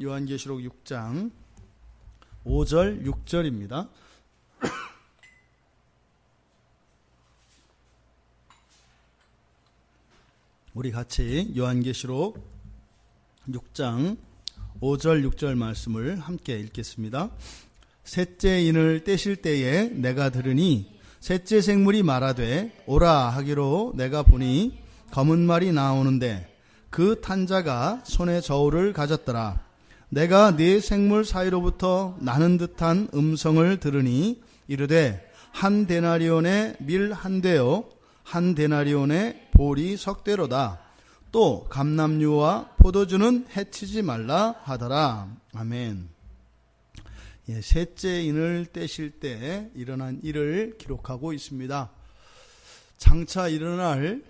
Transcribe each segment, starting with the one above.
요한계시록 6장 5절 6절입니다. 우리 같이 요한계시록 6장 5절 6절 말씀을 함께 읽겠습니다. 셋째 인을 떼실 때에 내가 들으니 셋째 생물이 말하되 오라 하기로 내가 보니 검은 말이 나오는데 그 탄 자가 손에 저울을 가졌더라. 내가 네 생물 사이로부터 나는 듯한 음성을 들으니 이르되 한 데나리온의 밀 한 되요 한 데나리온의 볼이 석 되로다. 또 감람류와 포도주는 해치지 말라 하더라. 아멘. 셋째 인을 떼실 때 일어난 일을 기록하고 있습니다. 장차 일어날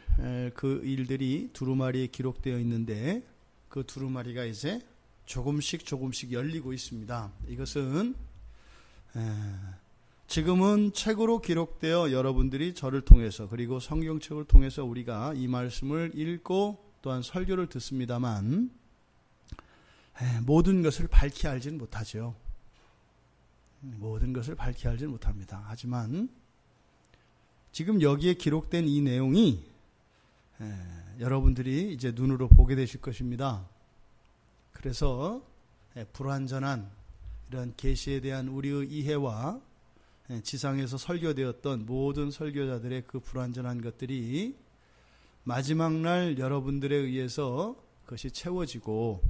그 일들이 두루마리에 기록되어 있는데 그 두루마리가 이제 조금씩 열리고 있습니다. 이것은 지금은 책으로 기록되어 여러분들이 저를 통해서 그리고 성경책을 통해서 우리가 이 말씀을 읽고 또한 설교를 듣습니다만 모든 것을 밝히 알지는 못하죠. 모든 것을 밝히 알지는 못합니다. 하지만 지금 여기에 기록된 이 내용이 여러분들이 이제 눈으로 보게 되실 것입니다. 그래서 불완전한 이런 계시에 대한 우리의 이해와 지상에서 설교되었던 모든 설교자들의 그 불완전한 것들이 마지막 날 여러분들에 의해서 그것이 채워지고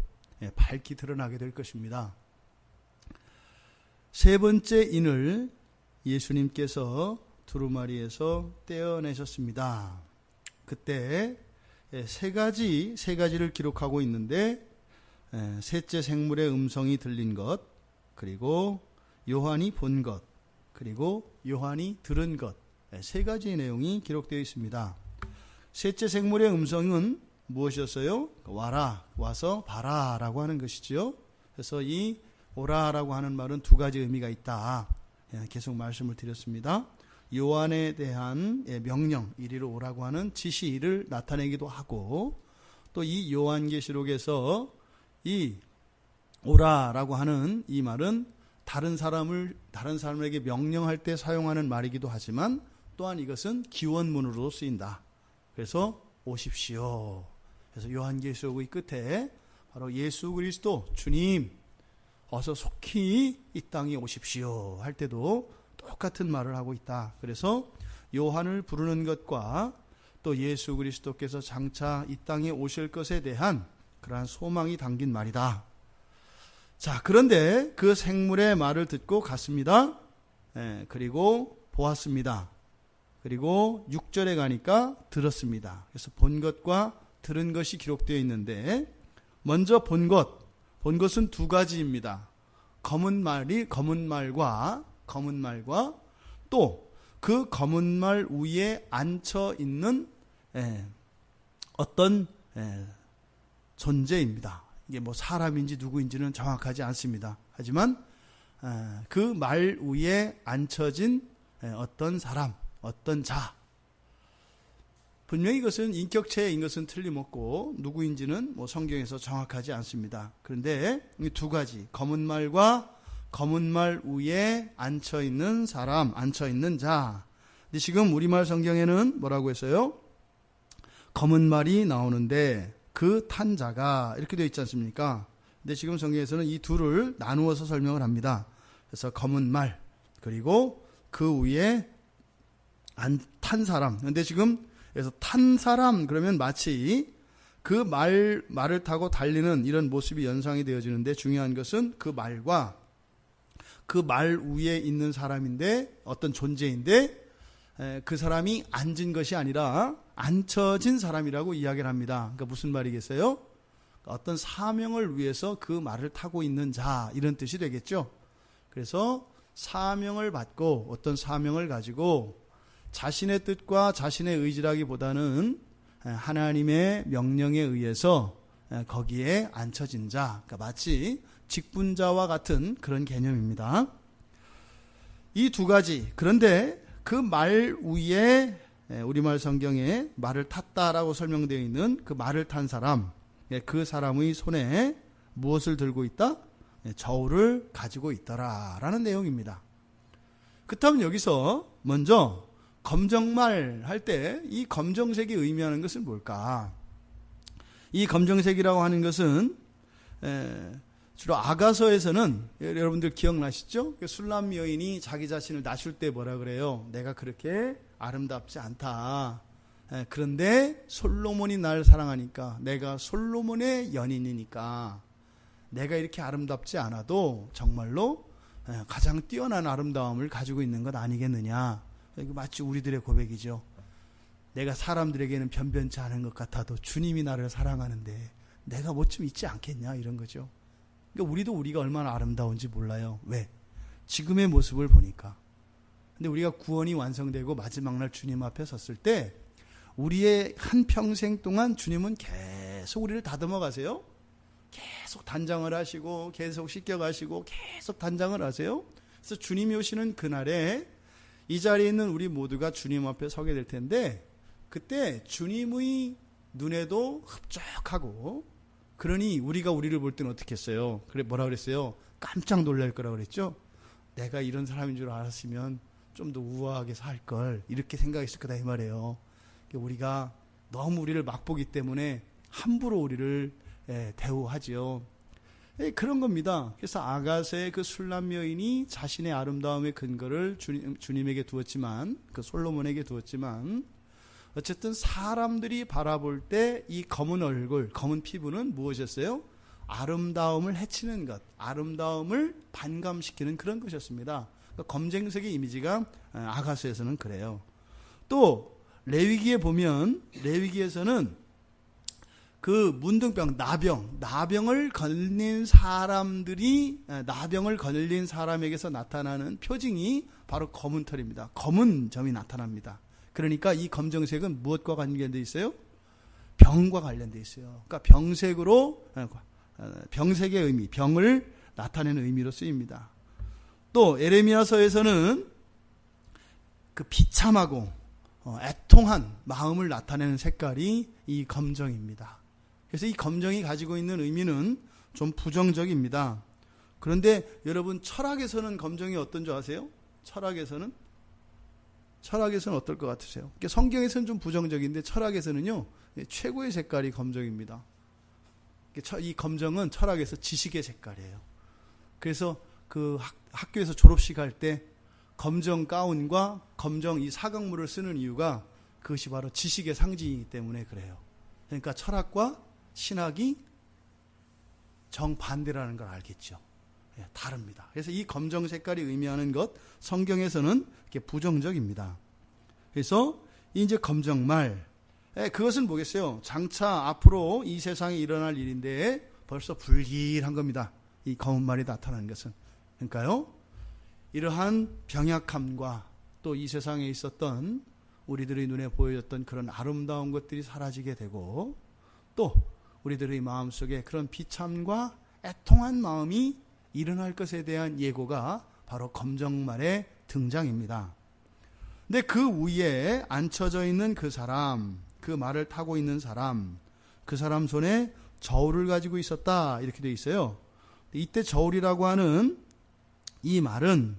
밝히 드러나게 될 것입니다. 세 번째 인을 예수님께서 두루마리에서 떼어내셨습니다. 그때 세 가지를 기록하고 있는데 셋째 생물의 음성이 들린 것, 그리고 요한이 본 것, 그리고 요한이 들은 것, 세 가지의 내용이 기록되어 있습니다. 셋째 생물의 음성은 무엇이었어요? 와라, 와서 봐라 라고 하는 것이죠. 그래서 이 오라라고 하는 말은 두 가지 의미가 있다. 계속 말씀을 드렸습니다. 요한에 대한 명령, 이리로 오라고 하는 지시를 나타내기도 하고, 또 이 요한계시록에서 이 오라라고 하는 이 말은 다른 사람에게 명령할 때 사용하는 말이기도 하지만 또한 이것은 기원문으로 쓰인다. 그래서 오십시오. 그래서 요한계시록의 끝에 바로 예수 그리스도 주님 어서 속히 이 땅에 오십시오 할 때도 똑같은 말을 하고 있다. 그래서 요한을 부르는 것과 또 예수 그리스도께서 장차 이 땅에 오실 것에 대한 그러한 소망이 담긴 말이다. 자, 그런데 그 생물의 말을 듣고 갔습니다. 그리고 보았습니다. 그리고 6절에 가니까 들었습니다. 그래서 본 것과 들은 것이 기록되어 있는데 먼저 본 것은 두 가지입니다. 검은 말과 또 그 검은 말 위에 앉혀 있는 어떤 존재입니다. 이게 뭐 사람인지 누구인지는 정확하지 않습니다. 하지만 그 말 위에 앉혀진 어떤 사람, 어떤 자, 분명히 이것은 인격체인 것은 틀림없고 누구인지는 뭐 성경에서 정확하지 않습니다. 그런데 이 두 가지, 검은 말과 검은 말 위에 앉혀있는 사람, 앉혀있는 자. 근데 지금 우리말 성경에는 뭐라고 했어요? 검은 말이 나오는데 그 탄 자가 이렇게 되어 있지 않습니까? 근데 지금 성경에서는 이 둘을 나누어서 설명을 합니다. 그래서 검은 말, 그리고 그 위에 탄 사람. 근데 지금 그래서 탄 사람 그러면 마치 그 말을 타고 달리는 이런 모습이 연상이 되어지는데 중요한 것은 그 말과 그 말 위에 있는 사람인데 어떤 존재인데 그 사람이 앉은 것이 아니라 앉혀진 사람이라고 이야기를 합니다. 그러니까 무슨 말이겠어요? 어떤 사명을 위해서 그 말을 타고 있는 자, 이런 뜻이 되겠죠. 그래서 사명을 받고 어떤 사명을 가지고 자신의 뜻과 자신의 의지라기보다는 하나님의 명령에 의해서 거기에 앉혀진 자, 그러니까 마치 직분자와 같은 그런 개념입니다. 이 두 가지, 그런데 그 말 위에 우리말 성경에 말을 탔다라고 설명되어 있는 그 말을 탄 사람, 그 사람의 손에 무엇을 들고 있다? 저울을 가지고 있더라라는 내용입니다. 그렇다면 여기서 먼저 검정말 할 때 이 검정색이 의미하는 것은 뭘까? 이 검정색이라고 하는 것은 주로 아가서에서는 여러분들 기억나시죠? 술람 여인이 자기 자신을 낮출 때 뭐라 그래요? 내가 그렇게 아름답지 않다. 그런데 솔로몬이 날 사랑하니까, 내가 솔로몬의 연인이니까 내가 이렇게 아름답지 않아도 정말로 가장 뛰어난 아름다움을 가지고 있는 것 아니겠느냐. 이거 마치 우리들의 고백이죠. 내가 사람들에게는 변변치 않은 것 같아도 주님이 나를 사랑하는데 내가 뭐 좀 있지 않겠냐, 이런 거죠. 그러니까 우리도 우리가 얼마나 아름다운지 몰라요. 왜? 지금의 모습을 보니까. 근데 우리가 구원이 완성되고 마지막 날 주님 앞에 섰을 때 우리의 한평생 동안 주님은 계속 우리를 다듬어 가세요. 계속 단장을 하시고 계속 씻겨가시고 계속 단장을 하세요. 그래서 주님이 오시는 그날에 이 자리에 있는 우리 모두가 주님 앞에 서게 될 텐데, 그때 주님의 눈에도 흡족하고, 그러니 우리가 우리를 볼 때는 어떻게 했어요? 그래, 뭐라 그랬어요? 깜짝 놀랄 거라고 그랬죠? 내가 이런 사람인 줄 알았으면 좀 더 우아하게 살 걸, 이렇게 생각했을 거다 이 말이에요. 우리가 너무 우리를 맛보기 때문에 함부로 우리를 대우하지요. 그런 겁니다. 그래서 아가서의 그 술람 여인이 자신의 아름다움의 근거를 주님에게 두었지만, 그 솔로몬에게 두었지만, 어쨌든 사람들이 바라볼 때 이 검은 얼굴, 검은 피부는 무엇이었어요? 아름다움을 해치는 것, 아름다움을 반감시키는 그런 것이었습니다. 그러니까 검정색의 이미지가 아가서에서는 그래요. 또 레위기에 보면, 레위기에서는 그 문둥병, 나병을 걸린 사람들이, 나병을 걸린 사람에게서 나타나는 표징이 바로 검은 털입니다. 검은 점이 나타납니다. 그러니까 이 검정색은 무엇과 관련되어 있어요? 병과 관련되어 있어요. 그러니까 병색의 의미, 병을 나타내는 의미로 쓰입니다. 또 에레미야서에서는 그 비참하고 애통한 마음을 나타내는 색깔이 이 검정입니다. 그래서 이 검정이 가지고 있는 의미는 좀 부정적입니다. 그런데 여러분, 철학에서는 검정이 어떤 줄 아세요? 철학에서는 어떨 것 같으세요? 성경에서는 좀 부정적인데 철학에서는요, 최고의 색깔이 검정입니다. 이 검정은 철학에서 지식의 색깔이에요. 그래서 그 학교에서 졸업식 할 때 검정 가운과 검정 이 사각물을 쓰는 이유가 그것이 바로 지식의 상징이기 때문에 그래요. 그러니까 철학과 신학이 정반대라는 걸 알겠죠. 다릅니다. 그래서 이 검정 색깔이 의미하는 것, 성경에서는 이렇게 부정적입니다. 그래서 이제 검정말, 그것은 뭐겠어요? 장차 앞으로 이 세상에 일어날 일인데 벌써 불길한 겁니다. 이 검은 말이 나타나는 것은. 그러니까요, 이러한 병약함과 또 이 세상에 있었던 우리들의 눈에 보여졌던 그런 아름다운 것들이 사라지게 되고, 또 우리들의 마음속에 그런 비참과 애통한 마음이 일어날 것에 대한 예고가 바로 검정말의 등장입니다. 근데 그 위에 앉혀져 있는 그 사람, 그 말을 타고 있는 사람, 그 사람 손에 저울을 가지고 있었다, 이렇게 되어 있어요. 이때 저울이라고 하는 말은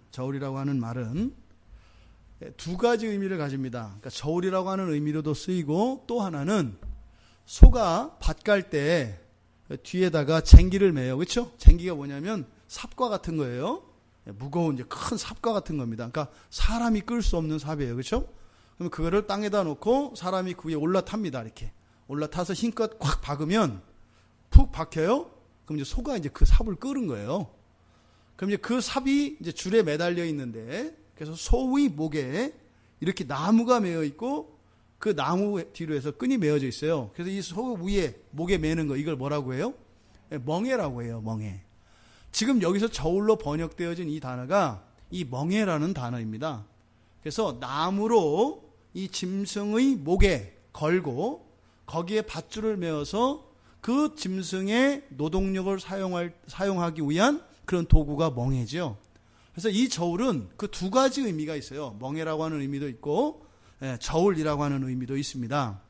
두 가지 의미를 가집니다. 그러니까 저울이라고 하는 의미로도 쓰이고, 또 하나는 소가 밭 갈 때 뒤에다가 쟁기를 매요. 그렇죠? 쟁기가 뭐냐면 삽과 같은 거예요. 무거운 이제 큰 삽과 같은 겁니다. 그러니까 사람이 끌 수 없는 삽이에요. 그렇죠? 그럼 그거를 땅에다 놓고 사람이 그 위에 올라탑니다. 이렇게 올라타서 힘껏 꽉 박으면 푹 박혀요. 그럼 이제 소가 이제 그 삽을 끄는 거예요. 그럼 이제 그 삽이 이제 줄에 매달려 있는데, 그래서 소의 목에 이렇게 나무가 매어 있고 그 나무 뒤로 해서 끈이 매어져 있어요. 그래서 이 소 위에 목에 매는 거, 이걸 뭐라고 해요? 멍에라고 해요. 멍에. 지금 여기서 저울로 번역되어진 이 단어가 이 멍에라는 단어입니다. 그래서 나무로 이 짐승의 목에 걸고 거기에 밧줄을 메어서 그 짐승의 노동력을 사용하기 위한 그런 도구가 멍에죠. 그래서 이 저울은 그 두 가지 의미가 있어요. 멍에라고 하는 의미도 있고 저울이라고 하는 의미도 있습니다.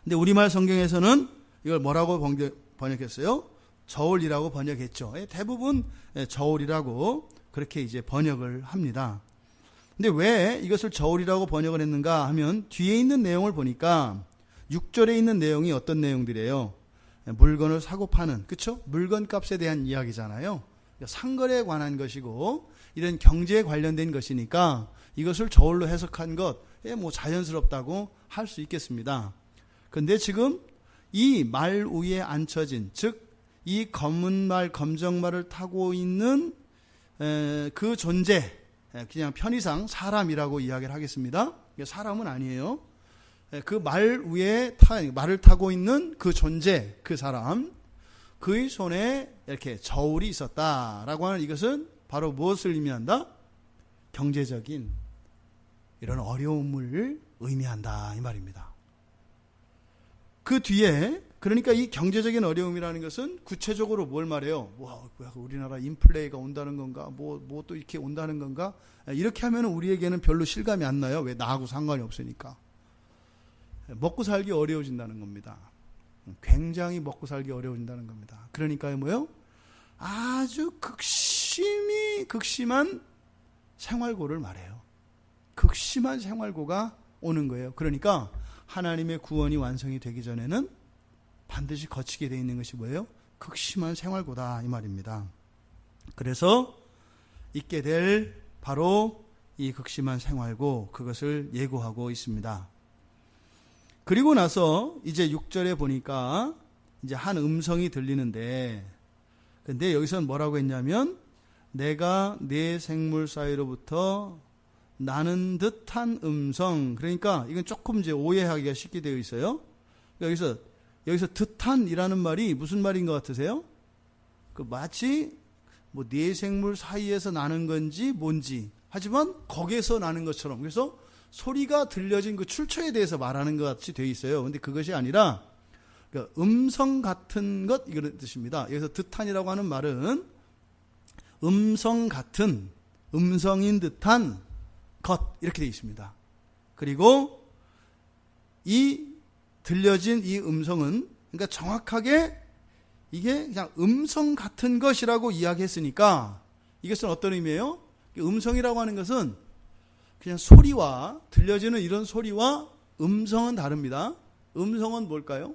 근데 우리말 성경에서는 이걸 뭐라고 번역했어요? 저울이라고 번역했죠. 대부분 저울이라고 그렇게 이제 번역을 합니다. 근데 왜 이것을 저울이라고 번역을 했는가 하면 뒤에 있는 내용을 보니까 6절에 있는 내용이 어떤 내용들이에요? 물건을 사고 파는, 그쵸? 물건값에 대한 이야기잖아요. 상거래에 관한 것이고 이런 경제에 관련된 것이니까 이것을 저울로 해석한 것, 뭐 자연스럽다고 할 수 있겠습니다. 근데 지금 이 말 위에 앉혀진, 즉 이 검은 말, 검정말을 타고 있는 그 존재, 그냥 편의상 사람이라고 이야기를 하겠습니다. 사람은 아니에요. 그 말 위에 말을 타고 있는 그 존재, 그 사람, 그의 손에 이렇게 저울이 있었다라고 하는 이것은 바로 무엇을 의미한다? 경제적인 이런 어려움을 의미한다 이 말입니다. 그 뒤에 그러니까 이 경제적인 어려움이라는 것은 구체적으로 뭘 말해요? 와, 우리나라 인플레이가 온다는 건가? 뭐 또 이렇게 온다는 건가? 이렇게 하면 우리에게는 별로 실감이 안 나요. 왜? 나하고 상관이 없으니까. 먹고 살기 어려워진다는 겁니다. 굉장히 먹고 살기 어려워진다는 겁니다. 그러니까요, 뭐요? 아주 극심한 생활고를 말해요. 극심한 생활고가 오는 거예요. 그러니까 하나님의 구원이 완성이 되기 전에는 반드시 거치게 되어 있는 것이 뭐예요? 극심한 생활고다 이 말입니다. 그래서 있게 될 바로 이 극심한 생활고, 그것을 예고하고 있습니다. 그리고 나서 이제 6절에 보니까 이제 한 음성이 들리는데, 근데 여기서는 뭐라고 했냐면 내가 네 생물 사이로부터 나는 듯한 음성. 그러니까 이건 조금 이제 오해하기가 쉽게 되어 있어요. 여기서 듯한이라는 말이 무슨 말인 것 같으세요? 그 마치 뭐 네 생물 사이에서 나는 건지 뭔지, 하지만 거기에서 나는 것처럼, 그래서 소리가 들려진 그 출처에 대해서 말하는 것 같이 되어 있어요. 근데 그것이 아니라 그러니까 음성 같은 것, 이런 뜻입니다. 여기서 듯한이라고 하는 말은 음성 같은, 음성인 듯한 것, 이렇게 되어 있습니다. 그리고 이 들려진 이 음성은, 그러니까 정확하게 이게 그냥 음성 같은 것이라고 이야기했으니까 이것은 어떤 의미예요? 음성이라고 하는 것은 그냥 소리와, 들려지는 이런 소리와 음성은 다릅니다. 음성은 뭘까요?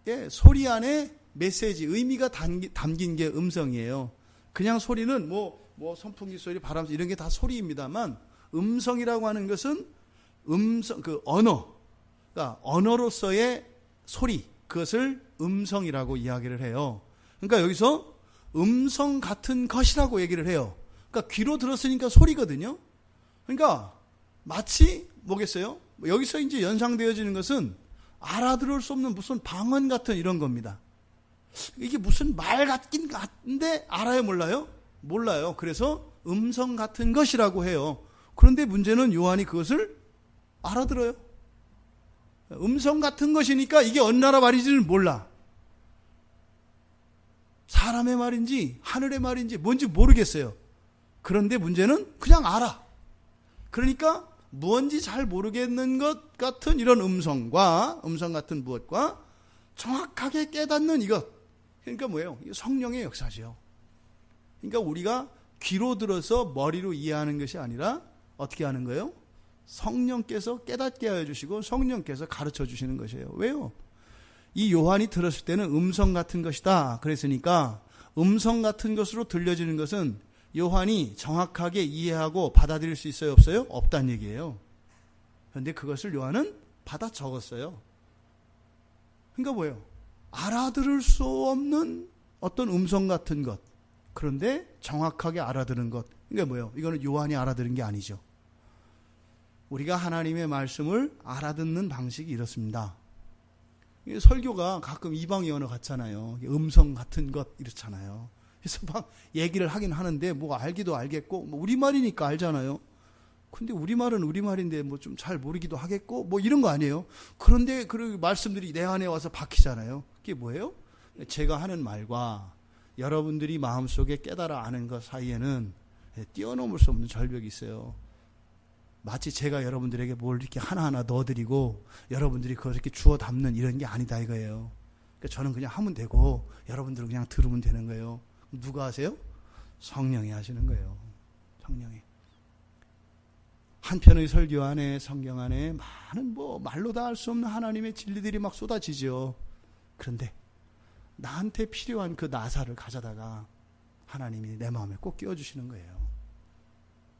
예, 소리 안에 메시지, 의미가 담긴 게 음성이에요. 그냥 소리는 뭐 선풍기 소리, 바람 소리 이런 게 다 소리입니다만, 음성이라고 하는 것은 음성, 그 언어, 그러니까 언어로서의 소리, 그것을 음성이라고 이야기를 해요. 그러니까 여기서 음성 같은 것이라고 얘기를 해요. 그러니까 귀로 들었으니까 소리거든요. 그러니까 마치 뭐겠어요? 여기서 이제 연상되어지는 것은 알아들을 수 없는 무슨 방언 같은 이런 겁니다. 이게 무슨 말 같긴 같은데 알아요, 몰라요? 몰라요. 그래서 음성 같은 것이라고 해요. 그런데 문제는 요한이 그것을 알아들어요. 음성 같은 것이니까 이게 어느 나라 말인지는 몰라. 사람의 말인지 하늘의 말인지 뭔지 모르겠어요. 그런데 문제는 그냥 알아. 그러니까 무언지 잘 모르겠는 것 같은 이런 음성과, 음성 같은 무엇과 정확하게 깨닫는 이것. 그러니까 뭐예요? 성령의 역사죠. 그러니까 우리가 귀로 들어서 머리로 이해하는 것이 아니라 어떻게 하는 거예요? 성령께서 깨닫게 하여 주시고 성령께서 가르쳐 주시는 것이에요. 왜요? 이 요한이 들었을 때는 음성 같은 것이다 그랬으니까, 음성 같은 것으로 들려지는 것은 요한이 정확하게 이해하고 받아들일 수 있어요, 없어요? 없다는 얘기예요. 그런데 그것을 요한은 받아 적었어요. 그러니까 뭐예요? 알아들을 수 없는 어떤 음성 같은 것, 그런데 정확하게 알아들은 것. 그러니까 뭐예요? 이거는 요한이 알아들은 게 아니죠. 우리가 하나님의 말씀을 알아듣는 방식이 이렇습니다. 설교가 가끔 이방의 언어 같잖아요. 음성 같은 것 이렇잖아요. 그래서 막 얘기를 하긴 하는데 뭐 알기도 알겠고, 뭐 우리말이니까 알잖아요. 근데 우리말은 우리말인데 뭐 좀 잘 모르기도 하겠고 뭐 이런 거 아니에요. 그런데 그 말씀들이 내 안에 와서 박히잖아요. 그게 뭐예요? 제가 하는 말과 여러분들이 마음속에 깨달아 아는 것 사이에는 뛰어넘을 수 없는 절벽이 있어요. 마치 제가 여러분들에게 뭘 이렇게 하나하나 넣어드리고 여러분들이 그걸 이렇게 주워 담는 이런 게 아니다 이거예요. 저는 그냥 하면 되고 여러분들은 그냥 들으면 되는 거예요. 누가 하세요? 성령이 하시는 거예요. 성령이. 한편의 설교 안에, 성경 안에 많은 말로 다 할 수 없는 하나님의 진리들이 막 쏟아지죠. 그런데 나한테 필요한 그 나사를 가져다가 하나님이 내 마음에 꼭 끼워주시는 거예요.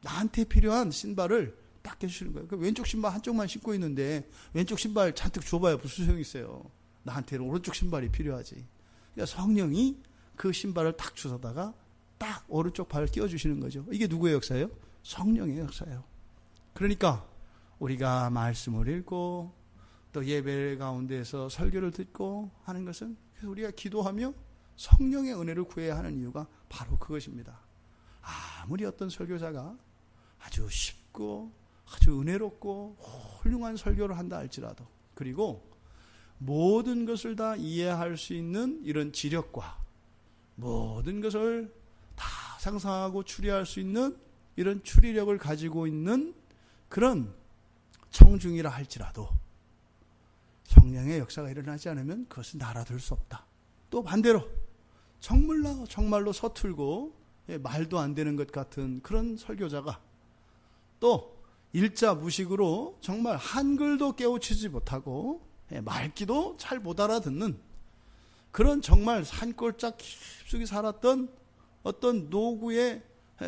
나한테 필요한 신발을 딱 껴주시는 거예요. 그 왼쪽 신발 한쪽만 신고 있는데 왼쪽 신발 잔뜩 줘봐야 무슨 소용이 있어요. 나한테는 오른쪽 신발이 필요하지. 그러니까 성령이 그 신발을 딱 주워다가 딱 오른쪽 발을 끼워주시는 거죠. 이게 누구의 역사예요? 성령의 역사예요. 그러니까 우리가 말씀을 읽고 또 예배 가운데에서 설교를 듣고 하는 것은 우리가 기도하며 성령의 은혜를 구해야 하는 이유가 바로 그것입니다. 아무리 어떤 설교자가 아주 쉽고 아주 은혜롭고 훌륭한 설교를 한다 할지라도, 그리고 모든 것을 다 이해할 수 있는 이런 지력과 모든 것을 다 상상하고 추리할 수 있는 이런 추리력을 가지고 있는 그런 청중이라 할지라도 성령의 역사가 일어나지 않으면 그것은 알아들 수 없다. 또 반대로 정말로 서툴고 말도 안 되는 것 같은 그런 설교자가 또 일자 무식으로 정말 한글도 깨우치지 못하고 말귀도 잘 못 알아듣는 그런 정말 산골짝 깊숙이 살았던 어떤 노구의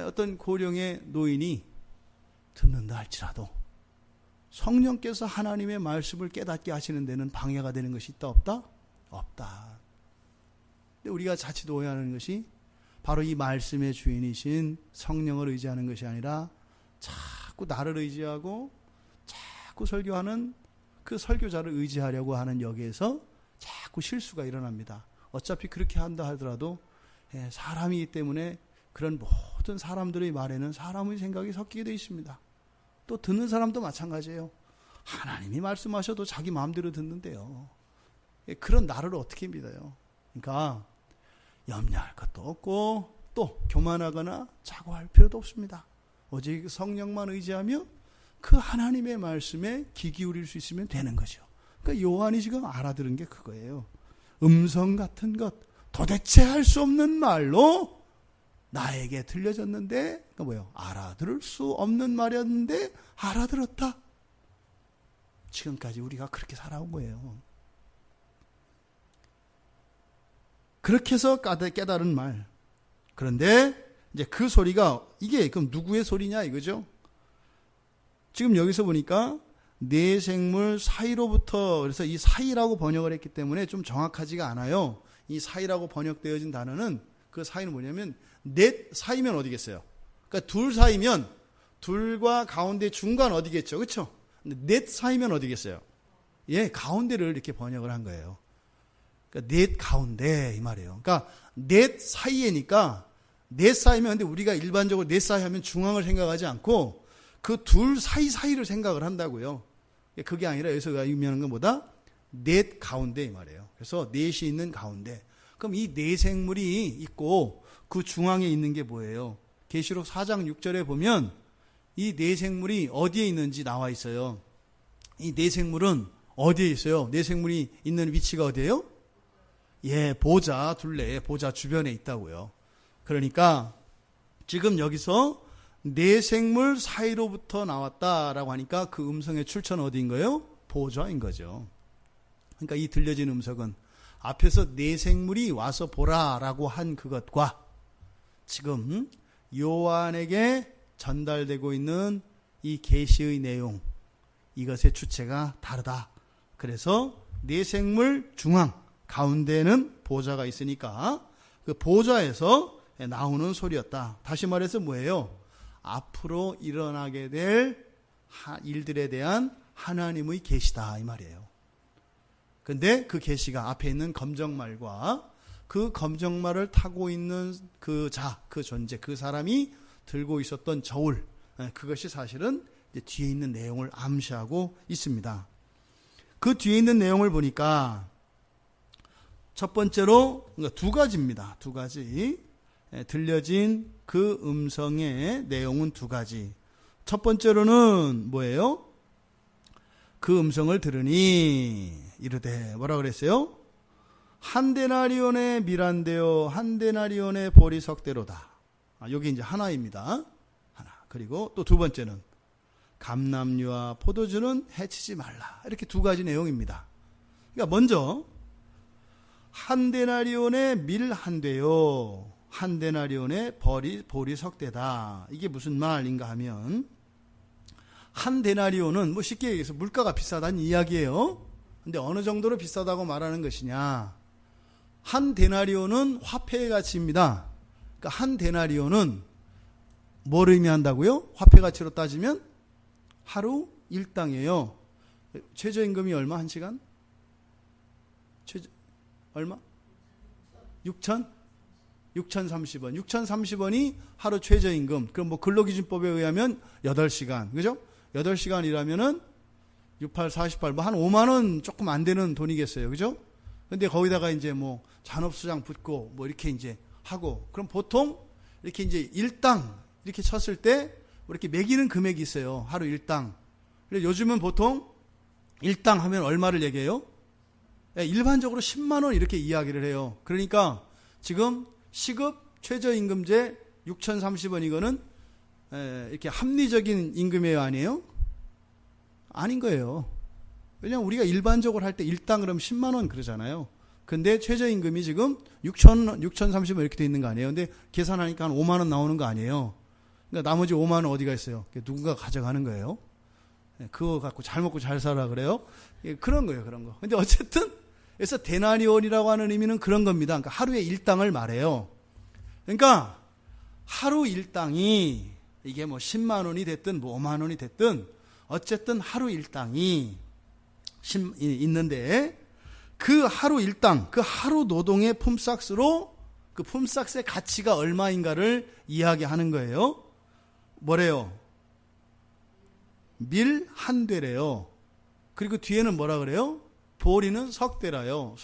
어떤 고령의 노인이 듣는다 할지라도 성령께서 하나님의 말씀을 깨닫게 하시는 데는 방해가 되는 것이 있다 없다? 없다. 근데 우리가 자칫 오해하는 것이 바로 이 말씀의 주인이신 성령을 의지하는 것이 아니라 자꾸 나를 의지하고 자꾸 설교하는 그 설교자를 의지하려고 하는 여기에서 자꾸 실수가 일어납니다. 어차피 그렇게 한다 하더라도 사람이기 때문에 그런 모든 사람들의 말에는 사람의 생각이 섞이게 되어 있습니다. 또 듣는 사람도 마찬가지예요. 하나님이 말씀하셔도 자기 마음대로 듣는데요. 그런 나를 어떻게 믿어요? 그러니까 염려할 것도 없고 또 교만하거나 자고할 필요도 없습니다. 오직 성령만 의지하며 그 하나님의 말씀에 귀 기울일 수 있으면 되는 거죠. 그러니까 요한이 지금 알아들은 게 그거예요. 음성 같은 것, 도대체 할 수 없는 말로 나에게 들려졌는데, 그러니까 뭐예요? 알아들을 수 없는 말이었는데 알아들었다. 지금까지 우리가 그렇게 살아온 거예요. 그렇게 해서 깨달은 말. 그런데 이제 그 소리가 이게 그럼 누구의 소리냐 이거죠? 지금 여기서 보니까 네 생물 사이로부터, 그래서 이 사이라고 번역을 했기 때문에 좀 정확하지가 않아요. 이 사이라고 번역되어진 단어는 그 사이는 뭐냐면 넷 사이면 어디겠어요? 그러니까 둘 사이면 둘과 가운데 중간 어디겠죠? 그렇죠? 근데 넷 사이면 어디겠어요? 예, 가운데를 이렇게 번역을 한 거예요. 그러니까 넷 가운데 이 말이에요. 그러니까 넷 사이에니까 넷 사이면, 근데 우리가 일반적으로 넷 사이 하면 중앙을 생각하지 않고 그 둘 사이를 생각을 한다고요. 그게 아니라 여기서 의미하는 건 뭐다? 넷 가운데 이 말이에요. 그래서 넷이 있는 가운데. 그럼 이 네 생물이 있고 그 중앙에 있는 게 뭐예요? 계시록 4장 6절에 보면 이 네 생물이 어디에 있는지 나와 있어요. 이 네 생물은 어디에 있어요? 네 생물이 있는 위치가 어디예요? 예, 보좌 둘레, 보좌 주변에 있다고요. 그러니까 지금 여기서 네 생물 사이로부터 나왔다라고 하니까 그 음성의 출처는 어디인 거예요? 보좌인 거죠. 그러니까 이 들려진 음성은 앞에서 네 생물이 와서 보라라고 한 그것과 지금 요한에게 전달되고 있는 이 계시의 내용, 이것의 주체가 다르다. 그래서 네 생물 중앙 가운데는 보좌가 있으니까 그 보좌에서 나오는 소리였다. 다시 말해서 뭐예요? 앞으로 일어나게 될 일들에 대한 하나님의 계시다 이 말이에요. 근데 그 계시가 앞에 있는 검정말과 그 검정말을 타고 있는 그 존재, 그 사람이 들고 있었던 저울, 그것이 사실은 이제 뒤에 있는 내용을 암시하고 있습니다. 그 뒤에 있는 내용을 보니까 첫 번째로 두 가지입니다. 두 가지. 들려진 그 음성의 내용은 두 가지. 첫 번째로는 뭐예요? 그 음성을 들으니 이르되 뭐라 그랬어요? 한 데나리온의 밀한대요 한 데나리온의 보리 석대로다. 여기 이제 하나입니다. 하나. 그리고 또 두 번째는 감람류와 포도주는 해치지 말라. 이렇게 두 가지 내용입니다. 그러니까 먼저 한 데나리온의 밀 한 대요 한 데나리온의 보리 석대다. 이게 무슨 말인가 하면 한 데나리온은 뭐 쉽게 얘기해서 물가가 비싸다는 이야기예요. 근데 어느 정도로 비싸다고 말하는 것이냐? 한 데나리온은 화폐의 가치입니다. 그러니까 한 데나리온은 뭘 의미한다고요? 화폐 가치로 따지면 하루 일당이에요. 최저임금이 얼마? 한 시간? 얼마? 6,030원. 6,030원이 하루 최저임금. 그럼 뭐 근로기준법에 의하면 8시간. 그죠? 8시간 일하면은 68, 48, 뭐 한 5만원 조금 안 되는 돈이겠어요. 그죠? 근데 거기다가 이제 뭐 잔업수당 붙고 뭐 이렇게 이제 하고. 그럼 보통 이렇게 이제 일당 이렇게 쳤을 때 이렇게 매기는 금액이 있어요. 하루 일당. 그래서 요즘은 보통 일당 하면 얼마를 얘기해요? 일반적으로 10만원 이렇게 이야기를 해요. 그러니까 지금 시급 최저임금제 6,030원 이거는 이렇게 합리적인 임금이에요, 아니에요? 아닌 거예요. 왜냐하면 우리가 일반적으로 할 때 일당 그럼 10만원 그러잖아요. 근데 최저임금이 지금 6,030원 이렇게 돼 있는 거 아니에요? 근데 계산하니까 한 5만원 나오는 거 아니에요? 그러니까 나머지 5만원 어디가 있어요? 누군가 가져가는 거예요. 그거 갖고 잘 먹고 잘 살아 그래요? 그런 거예요, 그런 거. 근데 어쨌든 그래서 데나리온이라고 하는 의미는 그런 겁니다. 그러니까 하루에 일당을 말해요. 그러니까 하루 일당이 이게 뭐 10만 원이 됐든 뭐 5만 원이 됐든 어쨌든 하루 일당이 있는데 그 하루 일당, 그 하루 노동의 품삯으로 그 품삯의 가치가 얼마인가를 이야기하는 거예요. 뭐래요? 밀 한 대래요. 그리고 뒤에는 뭐라 그래요? 보리는 석대래요.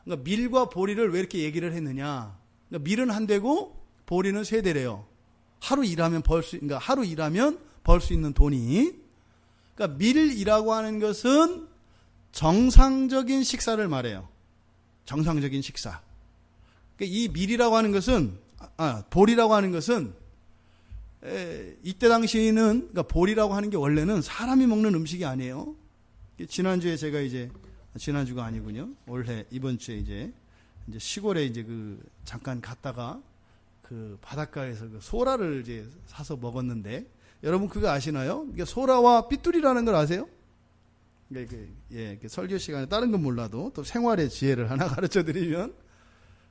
그러니까 밀과 보리를 왜 이렇게 얘기를 했느냐? 그러니까 밀은 한 대고 보리는 세 대래요. 하루 일하면 벌 수 있는 돈이. 그러니까 밀이라고 하는 것은 정상적인 식사를 말해요. 정상적인 식사. 그러니까 이 밀이라고 하는 것은 보리라고 하는 것은 이때 당시에는 그러니까 보리라고 하는 게 원래는 사람이 먹는 음식이 아니에요. 지난주에 제가 지난주가 아니군요. 올해 이번 주에 이제 시골에 이제 잠깐 갔다가 그 바닷가에서 그 소라를 이제 사서 먹었는데 여러분 그거 아시나요? 이게 소라와 삐뚤이라는 걸 아세요? 설교 시간에 다른 건 몰라도 또 생활의 지혜를 하나 가르쳐 드리면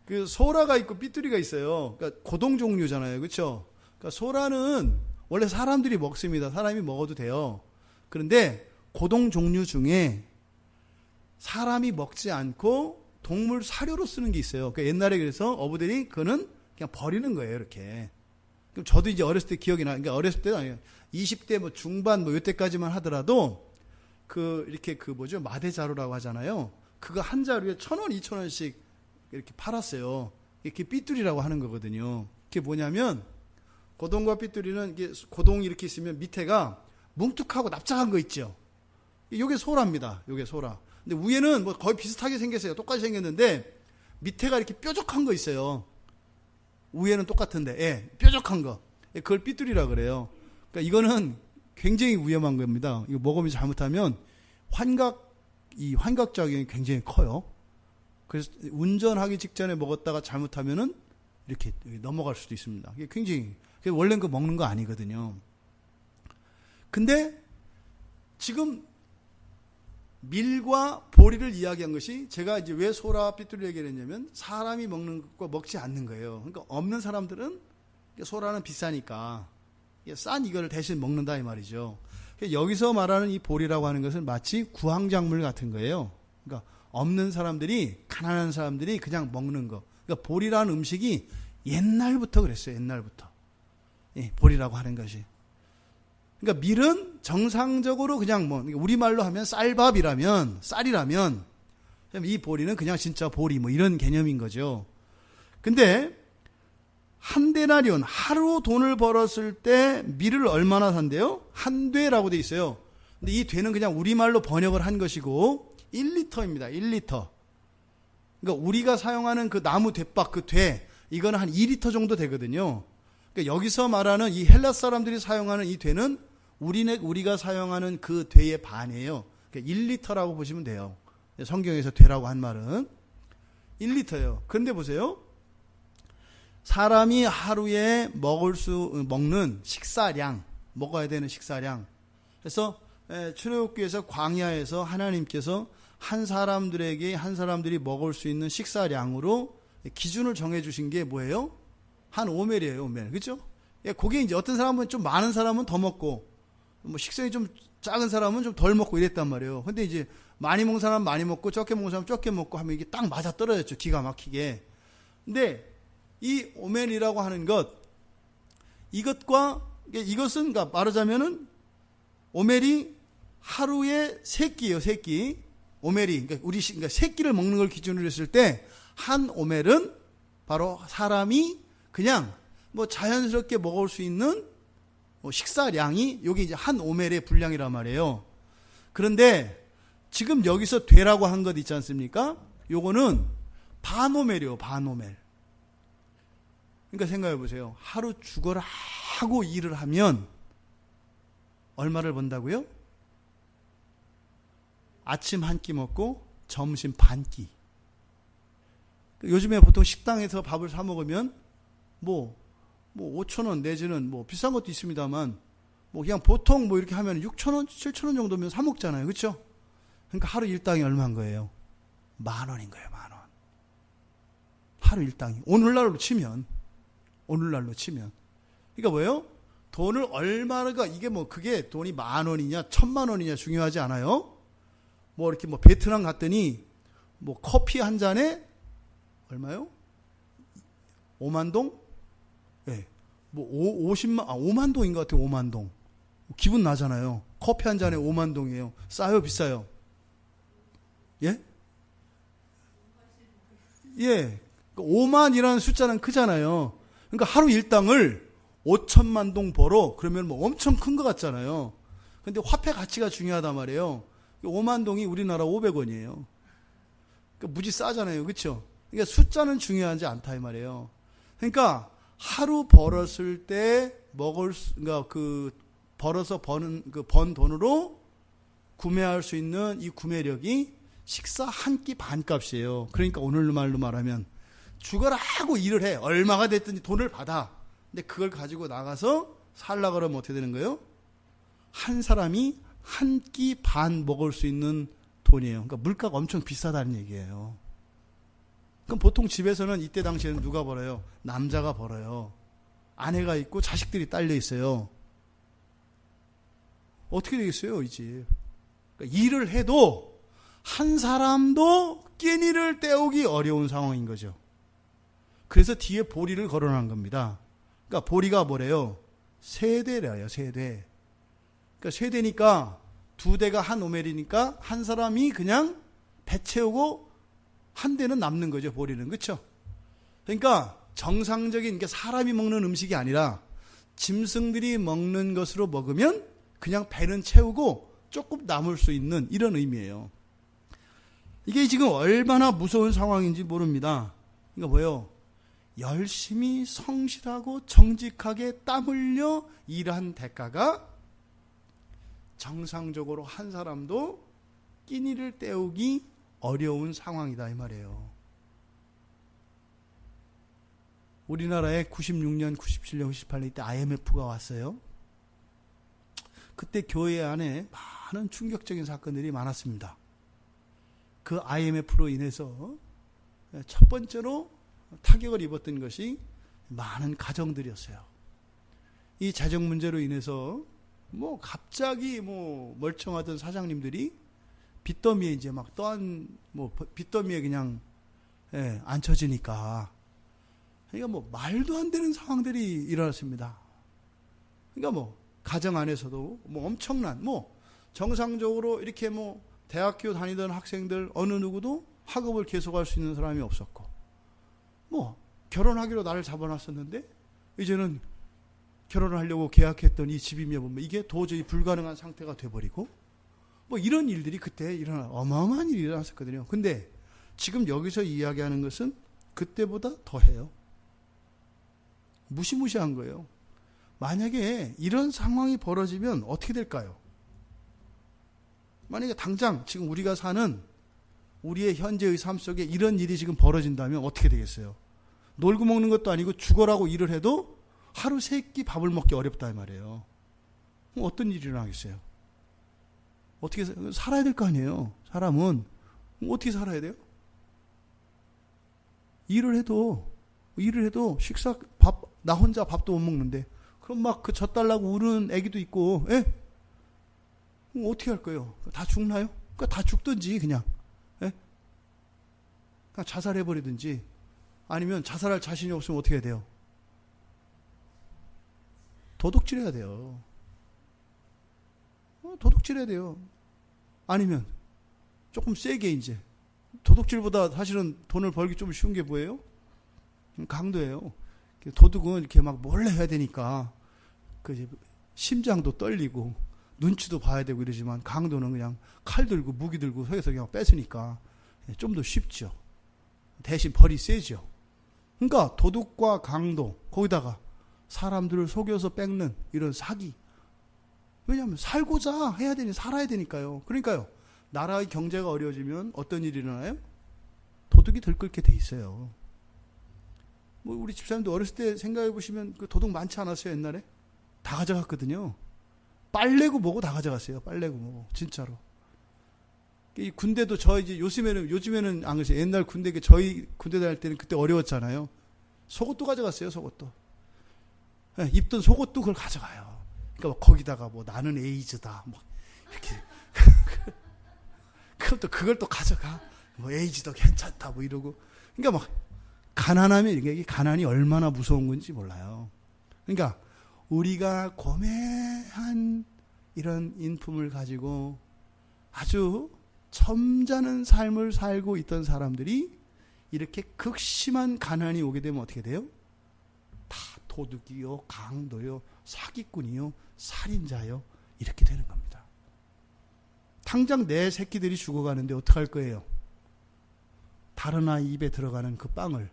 그 소라가 있고 삐뚤이가 있어요. 그러니까 고동 종류잖아요. 그렇죠? 그러니까 소라는 원래 사람들이 먹습니다. 사람이 먹어도 돼요. 그런데 고동 종류 중에 사람이 먹지 않고 동물 사료로 쓰는 게 있어요. 그러니까 옛날에 그래서 어부들이 그거는 그냥 버리는 거예요, 이렇게. 그럼 저도 이제 어렸을 때 기억이 나. 그러니까 어렸을 때는 20대 뭐 중반 뭐 이때까지만 하더라도 이렇게 마대자루라고 하잖아요. 그거 한 자루에 1,000원, 2,000원씩 이렇게 팔았어요. 이게 삐뚤이라고 하는 거거든요. 그게 뭐냐면 고동과 삐뚤이는 이게 고동이 이렇게 있으면 밑에가 뭉툭하고 납작한 거 있죠. 이게 소라입니다. 이게 소라. 근데 위에는 뭐 거의 비슷하게 생겼어요. 똑같이 생겼는데 밑에가 이렇게 뾰족한 거 있어요. 위에는 똑같은데, 뾰족한 거. 그걸 삐뚤이라 그래요. 그러니까 이거는 굉장히 위험한 겁니다. 이거 먹으면 잘못하면 환각작용이 굉장히 커요. 그래서 운전하기 직전에 먹었다가 잘못하면은 이렇게 넘어갈 수도 있습니다. 이게 굉장히, 원래는 그거 먹는 거 아니거든요. 근데 지금 밀과 보리를 이야기한 것이 제가 이제 왜 소라 삐뚤이 얘기를 했냐면 사람이 먹는 것과 먹지 않는 거예요. 그러니까 없는 사람들은 소라는 비싸니까 싼 이거를 대신 먹는다 이 말이죠. 여기서 말하는 이 보리라고 하는 것은 마치 구황작물 같은 거예요. 그러니까 없는 사람들이, 가난한 사람들이 그냥 먹는 거. 그러니까 보리라는 음식이 옛날부터 그랬어요. 옛날부터. 보리라고 하는 것이. 그러니까 밀은 정상적으로 그냥 우리말로 하면 쌀이라면 이 보리는 그냥 진짜 보리 이런 개념인 거죠. 근데 한 데나리온, 하루 돈을 벌었을 때 밀을 얼마나 산대요? 한 되라고 돼 있어요. 근데 이 되는 그냥 우리말로 번역을 한 것이고 1리터입니다. 1리터. 그러니까 우리가 사용하는 그 나무 대박 그 돼, 이거는 한 2리터 정도 되거든요. 그러니까 여기서 말하는 이 헬라 사람들이 사용하는 이 되는 우리가 사용하는 그 되의 반이에요. 그러니까 1리터라고 보시면 돼요. 성경에서 되라고 한 말은 1리터예요. 그런데 보세요. 사람이 하루에 먹는 식사량, 먹어야 되는 식사량. 그래서 출애굽기에서 광야에서 하나님께서 한 사람들이 먹을 수 있는 식사량으로 기준을 정해 주신 게 뭐예요? 한 오멜이에요, 오멜. 그죠? 그게 이제 어떤 사람은 좀 많은 사람은 더 먹고, 뭐 식성이 좀 작은 사람은 좀 덜 먹고 이랬단 말이에요. 근데 이제 많이 먹는 사람은 많이 먹고, 적게 먹는 사람은 적게 먹고 하면 이게 딱 맞아 떨어졌죠. 기가 막히게. 근데 이 오멜이라고 하는 이것은, 그러니까 말하자면은, 오멜이 하루에 3끼예요, 3끼. 오멜이, 그러니까 새끼를 먹는 걸 기준으로 했을 때, 한 오멜은 바로 사람이 그냥 뭐 자연스럽게 먹을 수 있는 식사량이, 요게 이제 한 오멜의 분량이란 말이에요. 그런데 지금 여기서 되라고 한 것 있지 않습니까? 요거는 반 오멜이에요, 반 오멜. 그러니까 생각해 보세요. 하루 죽어라 하고 일을 하면 얼마를 번다고요? 아침 한 끼 먹고 점심 반 끼. 요즘에 보통 식당에서 밥을 사 먹으면 뭐 5,000원 내지는 뭐 비싼 것도 있습니다만 뭐 그냥 보통 뭐 이렇게 하면 6,000원, 7,000원 정도면 사 먹잖아요. 그렇죠? 그러니까 하루 일당이 얼마인 거예요? 10,000원인 거예요, 10,000원. 하루 일당이. 오늘날로 치면. 그러니까 뭐예요? 돈을 얼마가, 이게 뭐 그게 돈이 10,000원이냐, 1,000,000원이냐 중요하지 않아요? 뭐 이렇게 뭐 베트남 갔더니 뭐 커피 한 잔에 얼마요? 50,000동? 예. 뭐 5만 동인 것 같아요, 5만 동. 기분 나잖아요. 커피 한 잔에 5만 동이에요. 싸요, 비싸요? 예? 예. 5만이라는 숫자는 크잖아요. 그러니까 하루 일당을 5천만 동 벌어. 그러면 뭐 엄청 큰 것 같잖아요. 근데 화폐 가치가 중요하단 말이에요. 5만 동이 우리나라 500원이에요. 그러니까 무지 싸잖아요. 그렇죠? 그러니까 숫자는 중요하지 않다 이 말이에요. 그러니까 하루 벌었을 때 그러니까 벌어서 번 돈으로 구매할 수 있는 이 구매력이 식사 한 끼 반값이에요. 그러니까 오늘말로 말하면 죽어라 하고 일을 해. 얼마가 됐든지 돈을 받아. 근데 그걸 가지고 나가서 살라 그러면 어떻게 되는 거예요? 한 사람이 한 끼 반 먹을 수 있는 돈이에요. 그러니까 물가가 엄청 비싸다는 얘기예요. 그럼 보통 집에서는 이때 당시에는 누가 벌어요? 남자가 벌어요. 아내가 있고 자식들이 딸려 있어요. 어떻게 되겠어요, 이 집? 그러니까 일을 해도 한 사람도 끼니를 때우기 어려운 상황인 거죠. 그래서 뒤에 보리를 거론한 겁니다. 그러니까 보리가 뭐래요? 세대래요, 세대. 그러니까 세대니까 2대가 한 오멜이니까 한 사람이 그냥 배 채우고 한 대는 남는 거죠, 보리는. 그렇죠? 그러니까 정상적인, 그러니까 사람이 먹는 음식이 아니라 짐승들이 먹는 것으로 먹으면 그냥 배는 채우고 조금 남을 수 있는 이런 의미예요. 이게 지금 얼마나 무서운 상황인지 모릅니다. 그러니까 뭐예요? 열심히 성실하고 정직하게 땀 흘려 일한 대가가 정상적으로 한 사람도 끼니를 때우기 어려운 상황이다 이 말이에요. 우리나라에 96년, 97년, 98년 때 IMF가 왔어요. 그때 교회 안에 많은 충격적인 사건들이 많았습니다. 그 IMF로 인해서 첫 번째로 타격을 입었던 것이 많은 가정들이었어요. 이 재정 문제로 인해서 뭐 갑자기 뭐 멀쩡하던 사장님들이 빚더미에 이제 막 빚더미에 그냥 앉혀지니까, 그러니까 뭐 말도 안 되는 상황들이 일어났습니다. 그러니까 뭐 가정 안에서도 뭐 엄청난 정상적으로 이렇게 뭐 대학교 다니던 학생들 어느 누구도 학업을 계속할 수 있는 사람이 없었고, 뭐 결혼하기로 나를 잡아놨었는데 이제는 결혼을 하려고 계약했던 이 집이며 보면 이게 도저히 불가능한 상태가 돼버리고, 뭐 이런 일들이 그때 어마어마한 일이 일어났었거든요. 근데 지금 여기서 이야기하는 것은 그때보다 더해요. 무시무시한 거예요. 만약에 이런 상황이 벌어지면 어떻게 될까요? 만약에 당장 지금 우리가 사는 우리의 현재의 삶 속에 이런 일이 지금 벌어진다면 어떻게 되겠어요? 놀고 먹는 것도 아니고 죽어라고 일을 해도 하루 세 끼 밥을 먹기 어렵다 이 말이에요. 그럼 어떤 일이 일어나겠어요? 어떻게 살아야 될 거 아니에요? 사람은 어떻게 살아야 돼요? 일을 해도 식사 밥 나 혼자 밥도 못 먹는데 그럼 막 그 젖달라고 우는 애기도 있고, 예? 그럼 어떻게 할 거예요? 다 죽나요? 그러니까 다 죽든지 그냥, 예? 그냥 자살해 버리든지 아니면 자살할 자신이 없으면 어떻게 해야 돼요? 도둑질해야 돼요. 도둑질해야 돼요. 아니면 조금 세게 이제 도둑질보다 사실은 돈을 벌기 좀 쉬운 게 뭐예요? 강도예요. 도둑은 이렇게 막 몰래 해야 되니까 그 심장도 떨리고 눈치도 봐야 되고 이러지만 강도는 그냥 칼 들고 무기 들고 서에서 그냥 뺏으니까 좀 더 쉽죠. 대신 벌이 세죠. 그러니까 도둑과 강도 거기다가 사람들을 속여서 뺏는 이런 사기. 왜냐하면 살고자 해야 되니 살아야 되니까요. 그러니까요. 나라의 경제가 어려워지면 어떤 일이 일어나요? 도둑이 들끓게 돼 있어요. 뭐 우리 집사님도 어렸을 때 생각해 보시면 그 도둑 많지 않았어요 옛날에? 다 가져갔거든요. 빨래고 뭐고 다 가져갔어요. 빨래고 뭐고 진짜로. 이 군대도 저 이제 요즘에는 안 그러세요. 옛날 군대 저희 군대 다닐 때는 그때 어려웠잖아요. 속옷도 가져갔어요. 속옷도. 네, 입던 속옷도 그걸 가져가요. 그러니까 거기다가 뭐 나는 에이즈다 뭐 이렇게 그걸 또 가져가. 뭐 에이즈도 괜찮다 뭐 이러고. 그러니까 막 가난하면 이게 가난이 얼마나 무서운 건지 몰라요. 그러니까 우리가 고매한 이런 인품을 가지고 아주 점잖은 삶을 살고 있던 사람들이 이렇게 극심한 가난이 오게 되면 어떻게 돼요? 다 도둑이요, 강도요, 사기꾼이요, 살인자요 이렇게 되는 겁니다. 당장 내 새끼들이 죽어가는데 어떡할 거예요? 다른 아이 입에 들어가는 그 빵을